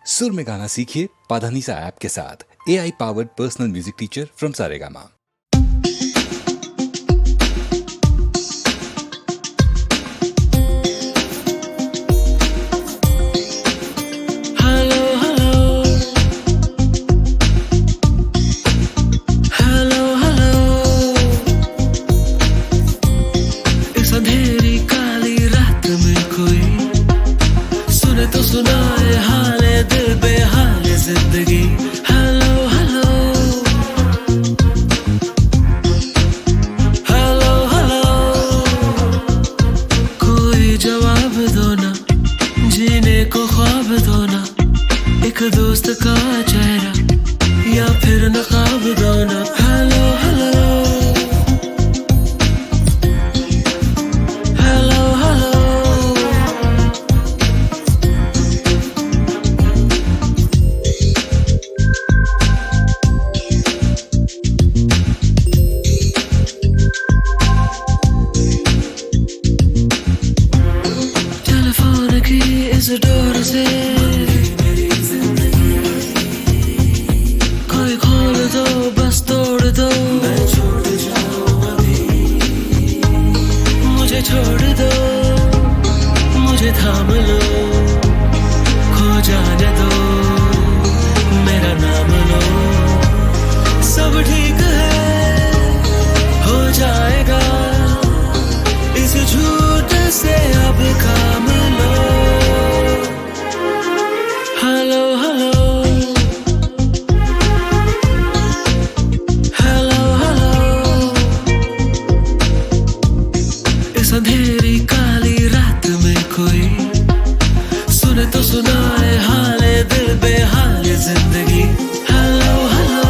सुर में गाना सीखिए पाधानीसा ऐप के साथ। AI powered personal music teacher from Saregama. तो सुनाए हाले दिल बेहाले जिंदगी। हेलो हेलो हेलो हेलो, कोई जवाब दो ना, जीने को ख्वाब दो ना, एक दोस्त का चेहरा या फिर नकाब दो ना। हेलो हेलो इस डोर से कोई खोल दो, बस तोड़ दो, मैं छोड़ जाऊं अभी। मुझे छोड़ दो, मुझे थाम लो, खो जाने दो, मेरा नाम लो। सब ठीक है, हो जाएगा, इस झूठ से अब काम लो। हेलो हेलो हेलो हेलो, इस अंधेरी काली रात में कोई सुने तो सुनाए हाले दिल बेहाले जिंदगी। हेलो हेलो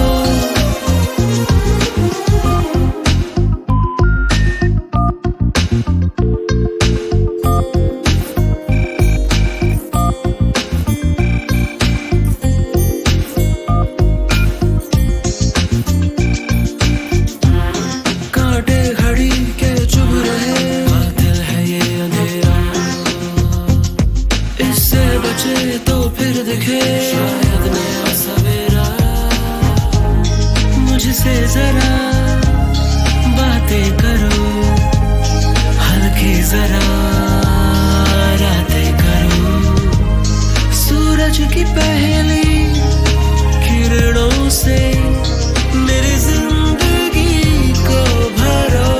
तो फिर दिखे शायद नया सवेरा। मुझसे जरा बातें करो, हल्की जरा रातें करो। सूरज की पहली किरणों से मेरी जिंदगी को भरो।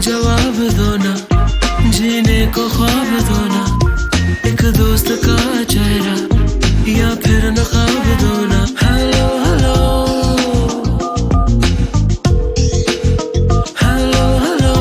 जवाब दो ना, जीने को ख्वाब दो ना, एक दोस्त का चेहरा या फिर नकाब दो ना। हेलो हेलो हेलो हेलो,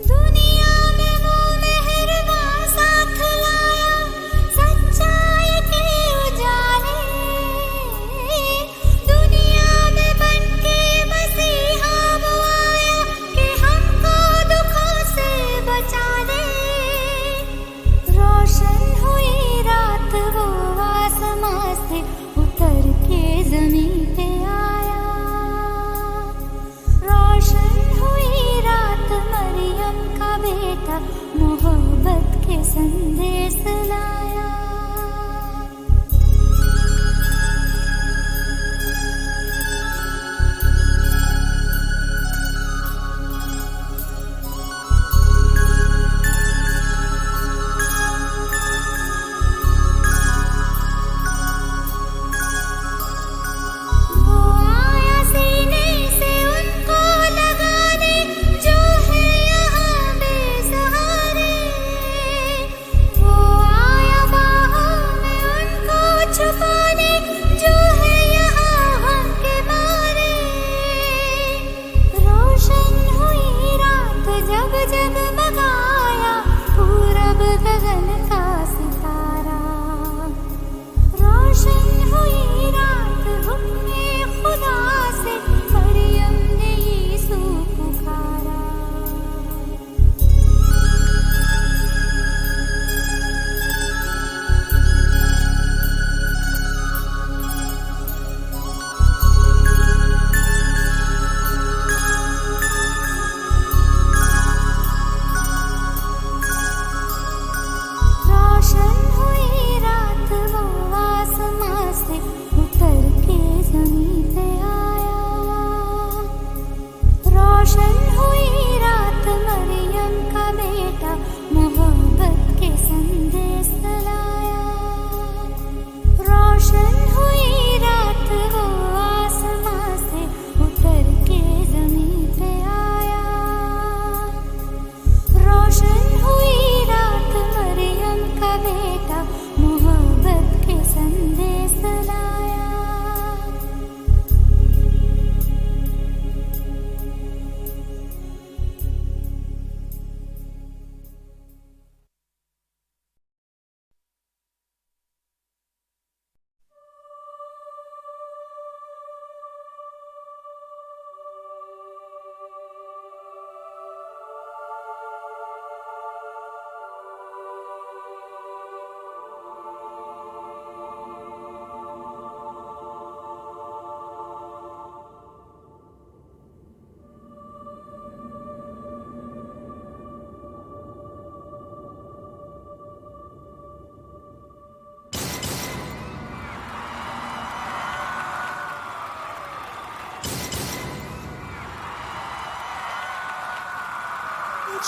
दुनिया में वो मेहरबान साथ लाया, सच्चा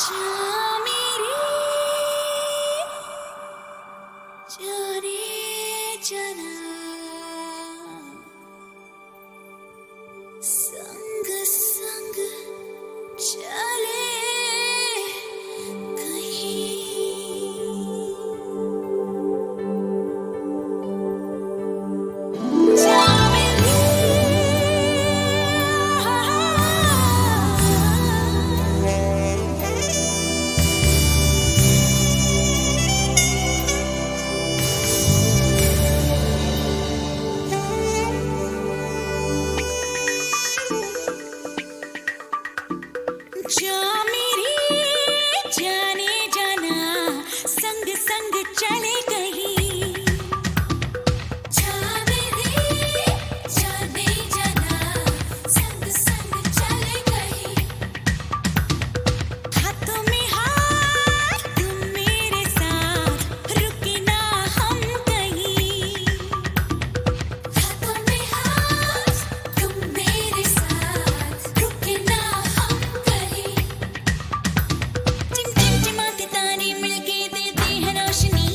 जा मेरी जाने जाना संग संग चले कहीं जा मेरी जाने जाना संग संग चले कहीं जा मेरी जाने जाना संग संग चले कहीं हाथों में हाथ तुम मेरे साथ रुके ना हम कहीं हाथों में हाथ तुम मेरे साथ रुके ना हम कहीं टिमटिमाते तारे मिलके देते हैं रोशनी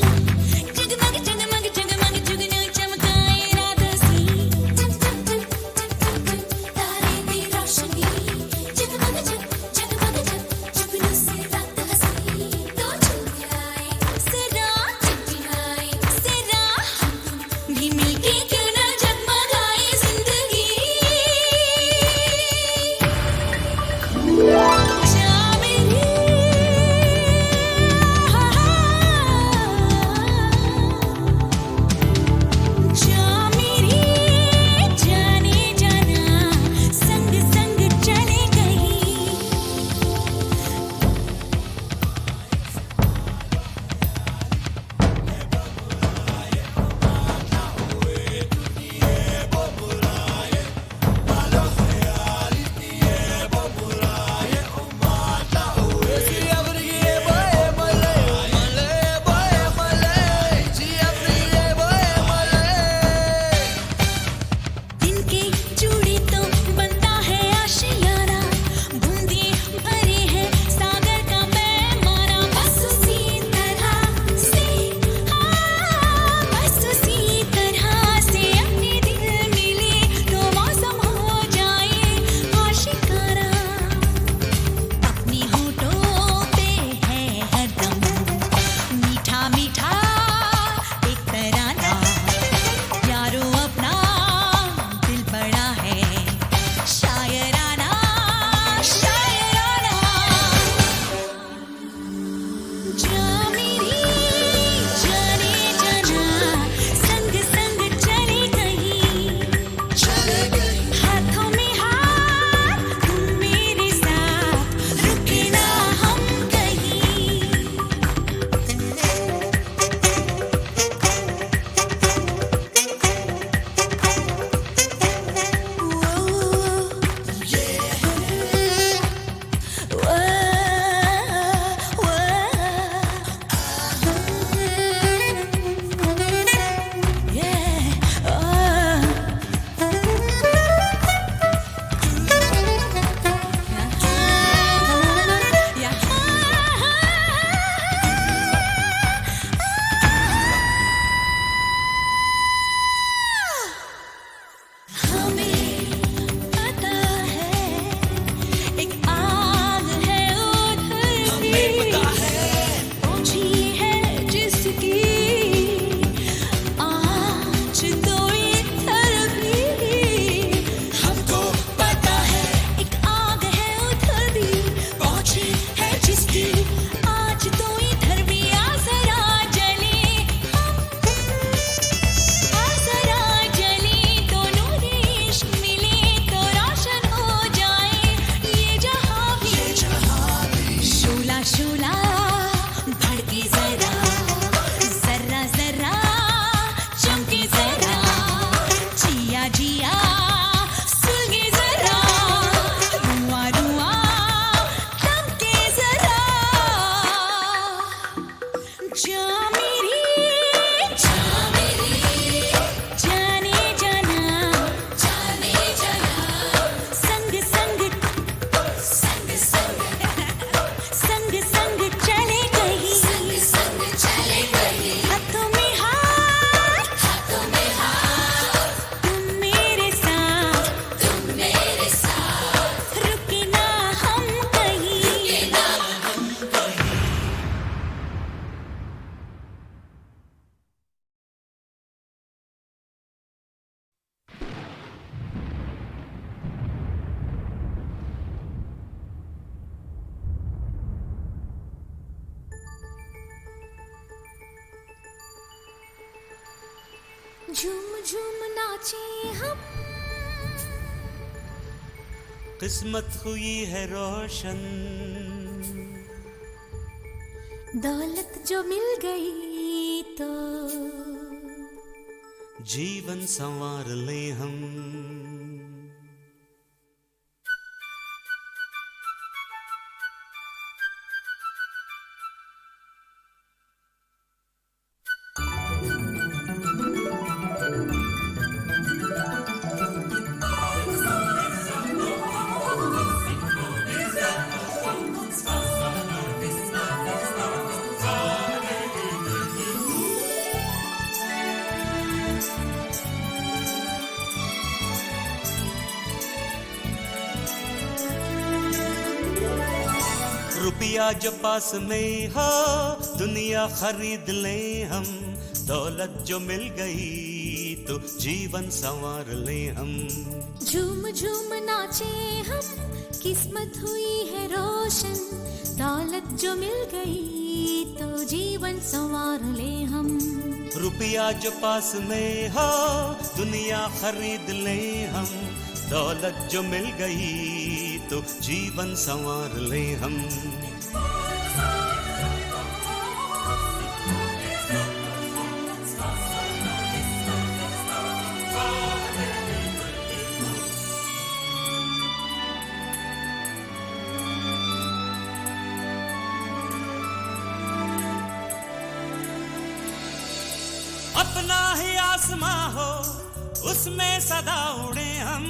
झूम झूम नाचे हम, किस्मत हुई है रोशन, दौलत जो मिल गई तो जीवन संवार ले हम। रुपया जो पास में हो दुनिया खरीद ले हम, दौलत जो मिल गई तो जीवन संवार ले हम। झूम झूम नाचे हम, किस्मत हुई है रोशन, दौलत जो मिल गई तो जीवन संवार ले हम। रुपया जो पास में हो दुनिया खरीद ले हम, दौलत जो मिल गई तो जीवन संवार ले हम। अपना ही आसमां हो उसमें सदा उड़े हम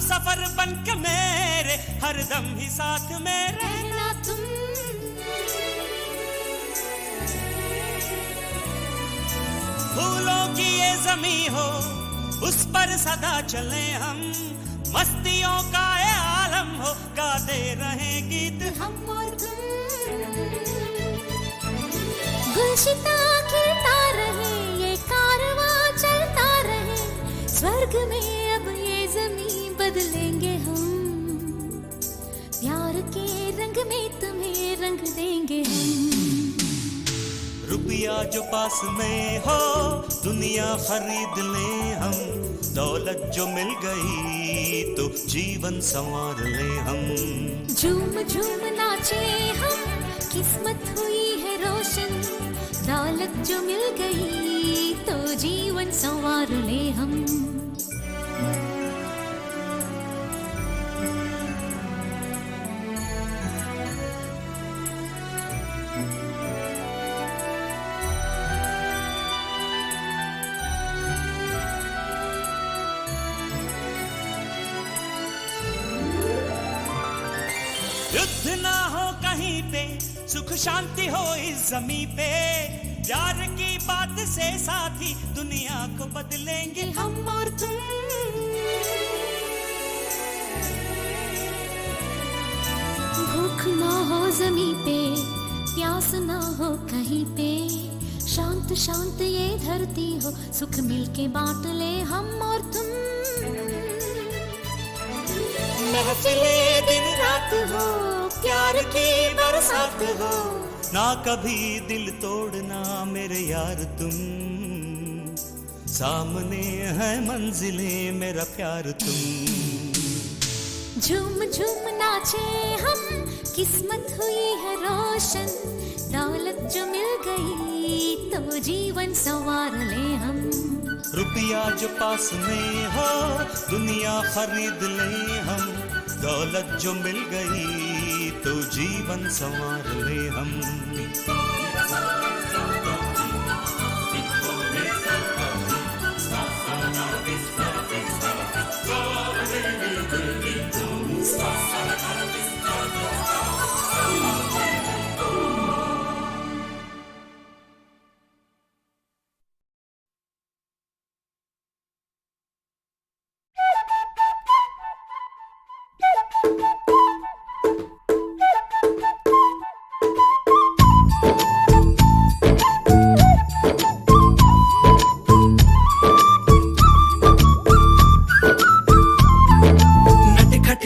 सफर बन के मेरे हरदम ही साथ में रहना तुम। फूलों की ये ज़मीं हो उस पर सदा चले हम, मस्तियों का ये आलम हो गाते रहे गीत हम और तुम। गुलशिता खिलता रहे ये कारवां चलता रहे, स्वर्ग में अब ये ज़मीं बदलेंगे हम, प्यार के रंग में तुम्हें रंग देंगे हम। रुपया जो पास में हो दुनिया खरीद ले हम, दौलत जो मिल गई तो जीवन संवार ले हम। झूम झूम नाचे हम, किस्मत हुई है रोशन, दौलत जो मिल गई तो जीवन संवार ले हम। युद्ध ना हो कहीं पे, सुख शांति हो इस जमी पे, प्यार की बात से साथी दुनिया को बदलेंगे हम और तुम। भूख ना हो जमी पे, प्यास ना हो कहीं पे, शांत शांत ये धरती हो, सुख मिलके बांट ले हम और तुम। महफिले दिन रात हो, प्यार की बरसात हो, ना कभी दिल तोड़ना मेरे यार तुम, सामने है मंजिले मेरा प्यार तुम। झूम झूम नाचे हम, किस्मत हुई है रोशन, दौलत जो मिल गई तो जीवन संवार ले हम। रुपया जो पास में हो दुनिया खरीद ले हम, दौलत जो मिल गई तो जीवन संवार ले हम।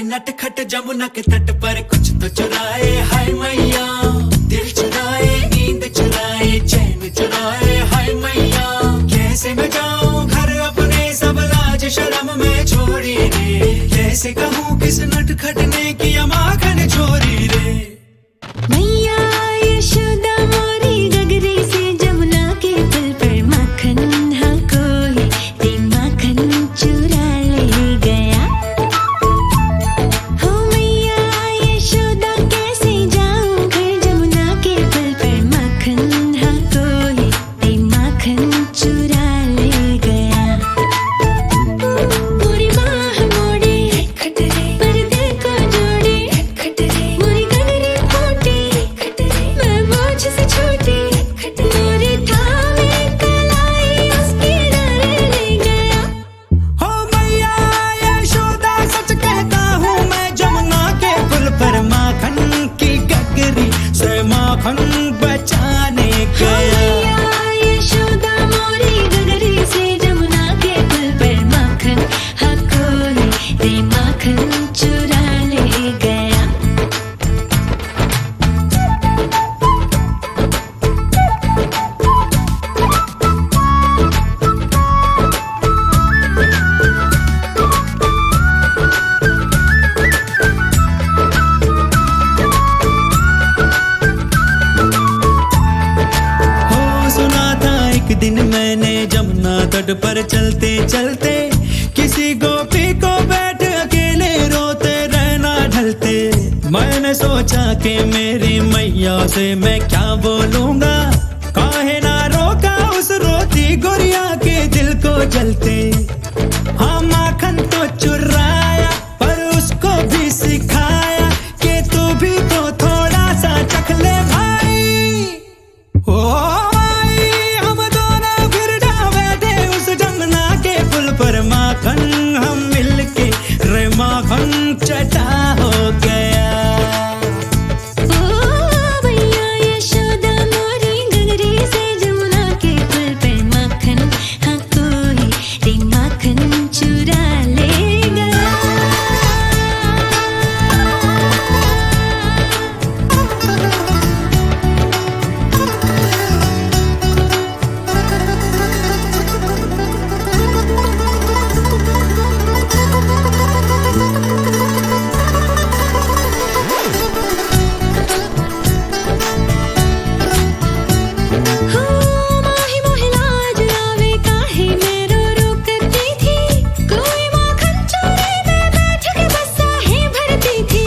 नटखट जमुना के तट पर कुछ तो चुराए, हाय मैया दिल चुराए, नींद चुराए, चैन चुराए, हाय मैया कैसे मैं जाऊं कैसे कहूँ किस नटखट ने किया माखन चोरी रे। मैया यशोदा मोरी गगरी से जमुना के पुल पर माखन हाँ कोई ते माखन चुरा ले गया। हो मैया यशोदा कैसे जाऊं घर जमुना के पुल पर माखन हाँ कोई ते माखन चुरा ले गया। पूरी बाह मोड़ी पर दिल को जोड़ी मोरी गगरी फूटी मैं बोझ से छूटी मोरी थामे कलाई उसकी डर ले गया। हो मैया यशोदा सच कहता हूँ मैं जमुना के पुल पर माखन की गगरी से माखन बचाने गया। मैया यशोदा मोरी गगरी से जमुना के पुल पर माखन हाँ कोई ते माखन चुरा ले गया। हो सुना था एक दिन मैंने जमुना तट पर चलते चलते किसी गोपी को बैठ अकेले रोते रहना ढलते। मैंने सोचा कि मेरी मैया से मैं क्या बोलूंगा, काहे ना रोका उस रोती गुड़िया के दिल को जलते। हाँ माखन तो चुराया पर उसको भी सिखाया कि तू भी तो थोड़ा सा चख ले भाई। ओ भाई हम दोनों फिर जा बैठे उस जमुना के पुल पर माखन हम मिलके रे माखन चटा हो गया। ओ मैया यशोदा मोरी गगरी से जमुना के पुल पर माखन हाँ कोई ते माखन चुरा ले गया। हो मोहि मोहि लाज आवे काहे मैं रो रो करती थी कोई माखन चोरी में बैठ के बस आहे भरती थी।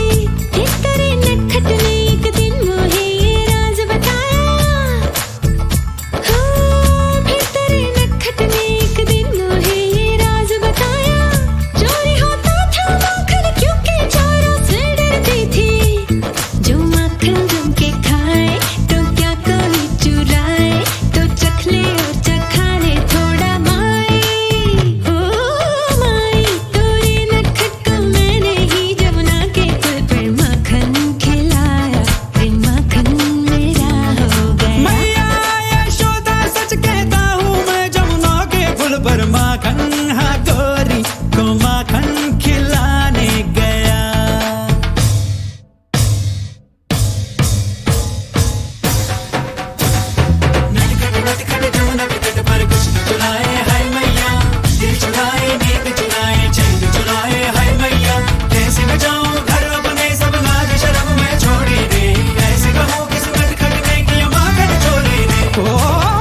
इस तरह नटखट ने एक दिन मोहे ये राज बताया। हो फिर तरह नटखट ने एक दिन मोहे ये राज बताया। चोरी होता था माखन क्योंकि चोरों से डरती थी। जो माखन जम के खाए तो क्या कोई चुराए तो चख ले और चखा ले थोड़ा माई। ओ माई तोरे नटखट को मैंने ही जमुना के पुल पर माखन खिलाया फिर माखन मेरा हो गया। मैया यशोदा सच कहता हूँ मैं जमुना के पुल पर माखन हाँ गोरी को माखन खिलाने गया। नटखट जमुना के तट पर कुछ न चुराए हाय मैया, दिल चुराए नींद चुराए चैन चुराए हाय मैया। कैसे बचाऊं घर अपने सब लाज शर्म मैं छोड़ी रे, कैसे कहूँ किस नटखट ने किया माखन चोरी रे। ओ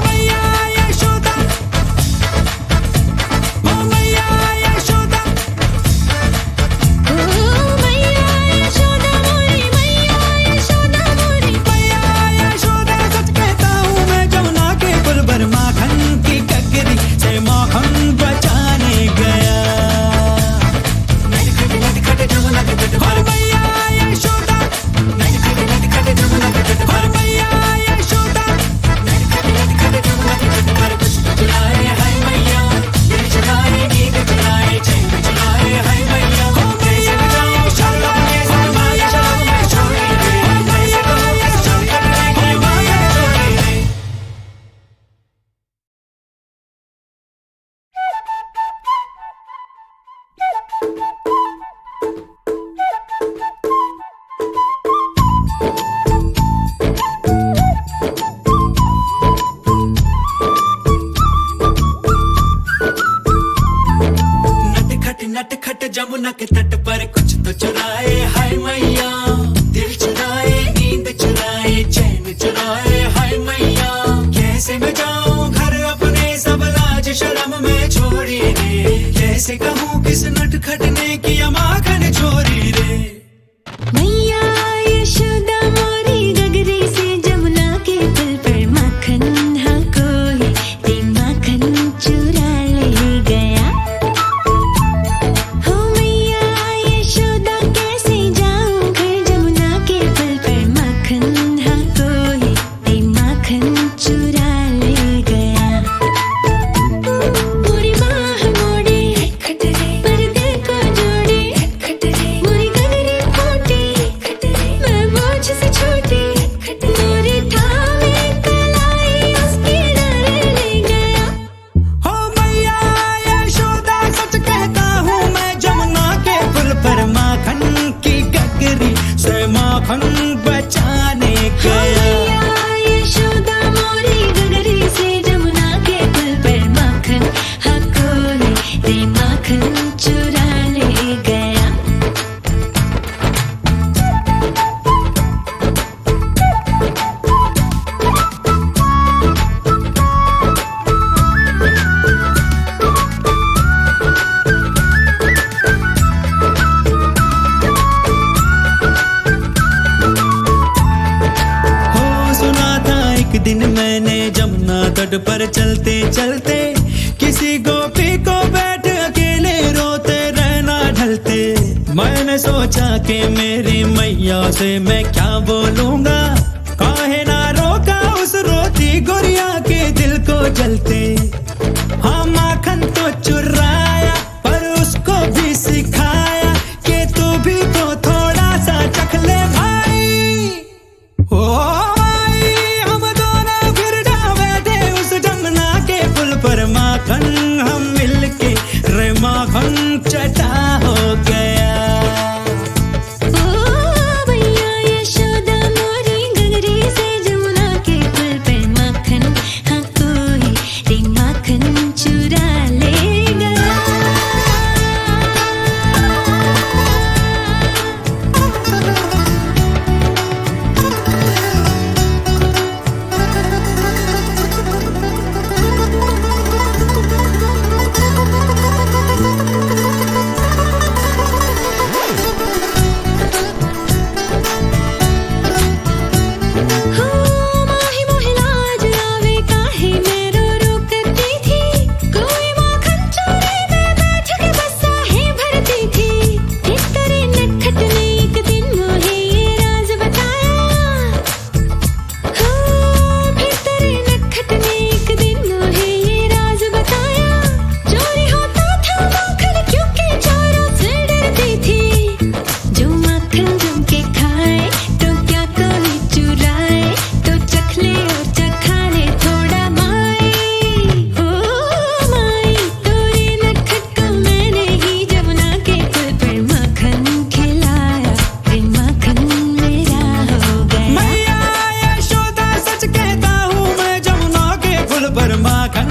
मैया यशोदा, ओ मैया यशोदा, ओ मैया यशोदा मोरी मैया यशोदा मोरी। मैया यशोदा सच कहता हूँ मैं जमुना के पुल पर माखन की गगरी से माखन बचाने गया। नटखट जमुना के तट पर मैया यशोदा, नटखट जमुना के तट पर मैया यशोदा, नटखट जमुना के तट पर कुछ न चुराए हाय मैया, दिल चुराए नींद चुराए चैन चुराए हाय मैया। कैसे बचाऊं शर्म अपने सब लाज शर्म मैं छोड़ी रे, कैसे कहूँ किस नटखट ने किया माखन चोरी रे। नटखट जमुना के तट पर शर्म में छोड़ी रे, कैसे कहूँ किस नटखट ने किया माखन चोरी रे। मैया यशोदा मोरी गगरी से जमुना के पुल पर माखन हाँ कोई ते माखन चुरा ले गया। हो मैया यशोदा कैसे जाऊं घर जमुना के पुल पर माखन हाँ कोई ते माखन चुरा ले गया। मोरी माँ मोड़े पर दिल को जोड़े, मोरी गगरी फूटी मैं बोझ से छोटी, मोरी ठावे कलाई उसकी डर ले गया। हो मैया यशोदा सच कहता हूँ मैं, जमुना के पुल पर माखन की गगरी से माखन बचाने गया। मैया यशोदा मोरी गगरी से जमुना के पुल पर माखन हाँ कोई ते माखन चुरा ले गया। हो सुना था एक दिन मैंने जमुना तट पर चलते चलते, किसी गोपी को बैठ अकेले रोते रहना ढलते। मैंने सोचा कि मेरी मैया से मैं क्या बोलूंगा, काहे ना रोका उस रोती गुड़िया के दिल को जलते। हाँ माखन तो चुराया पर उसको भी सिखाया कि तू भी तो थोड़ा सा चख ले भाई। ओ भाई हम दोनों फिर जा बैठे उस जमुना के पुल पर, माखन हम मिलके रे माखन चटा हो गया। ओ मैया यशोदा मोरी गगरी से जमुना के पुल पर माखन हाँ कोई ते माखन चुरा ले गया। हो माही मोहे लाज आवे काहे मैं रो रो करती थी, कोई माखन चोरी में बैठ के बसा ही भरती थी। इस तरह नटखट ने एक दिन मोहे ये राज बताया। हो फिर तेरे नटखट ने एक दिन मोहे ये राज बताया। चोरी होता था माखन क्योंकि चोरों से डरती थी। जो माखन जम के खाए तो क्या कोई चुराए, तो चख ले और चखा ले थोड़ा माई। ओ माई तोरे नटखट को मैंने ही जमुना के पुल पर माखन खिलाया, फिर माखन मेरा हो गया। मैया यशोदा सच कहता हूँ मैं, जमुना के पुल पर माखन